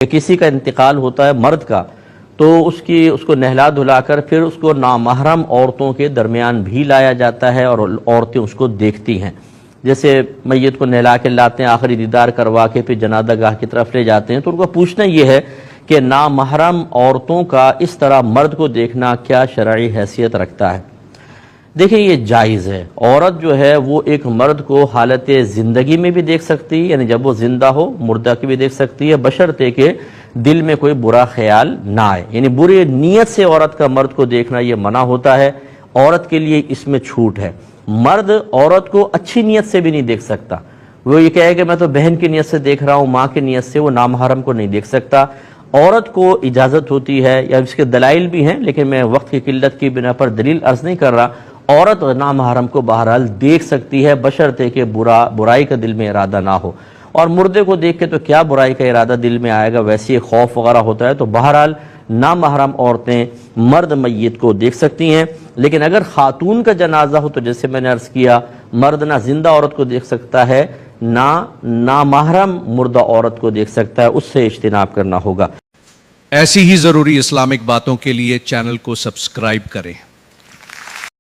کہ کسی کا انتقال ہوتا ہے مرد کا تو اس کو نہلا دھلا کر پھر اس کو نامحرم عورتوں کے درمیان بھی لایا جاتا ہے اور عورتیں اس کو دیکھتی ہیں. جیسے میت کو نہلا کے لاتے ہیں, آخری دیدار کروا کے پھر جنازہ گاہ کی طرف لے جاتے ہیں, تو ان کو پوچھنا یہ ہے کہ نامحرم عورتوں کا اس طرح مرد کو دیکھنا کیا شرعی حیثیت رکھتا ہے. دیکھیں یہ جائز ہے. عورت جو ہے وہ ایک مرد کو حالت زندگی میں بھی دیکھ سکتی ہے, یعنی جب وہ زندہ ہو مردہ کی بھی دیکھ سکتی ہے, بشرطے کہ دل میں کوئی برا خیال نہ آئے. یعنی بری نیت سے عورت کا مرد کو دیکھنا یہ منع ہوتا ہے, عورت کے لیے اس میں چھوٹ ہے. مرد عورت کو اچھی نیت سے بھی نہیں دیکھ سکتا. وہ یہ کہے کہ میں تو بہن کی نیت سے دیکھ رہا ہوں, ماں کی نیت سے, وہ نامحرم کو نہیں دیکھ سکتا. عورت کو اجازت ہوتی ہے, یا اس کے دلائل بھی ہیں لیکن میں وقت کی قلت کی بنا پر دلیل عرض نہیں کر رہا, عورت نامحرم کو بہرحال دیکھ سکتی ہے بشرطے کہ برائی کا دل میں ارادہ نہ ہو. اور مردے کو دیکھ کے تو کیا برائی کا ارادہ دل میں آئے گا, ویسے خوف وغیرہ ہوتا ہے. تو بہرحال نامحرم عورتیں مرد میت کو دیکھ سکتی ہیں, لیکن اگر خاتون کا جنازہ ہو تو جیسے میں نے عرض کیا, مرد نہ زندہ عورت کو دیکھ سکتا ہے نہ نامحرم مردہ عورت کو دیکھ سکتا ہے, اس سے اجتناب کرنا ہوگا. ایسی ہی ضروری اسلامک باتوں کے لیے چینل کو سبسکرائب کریں.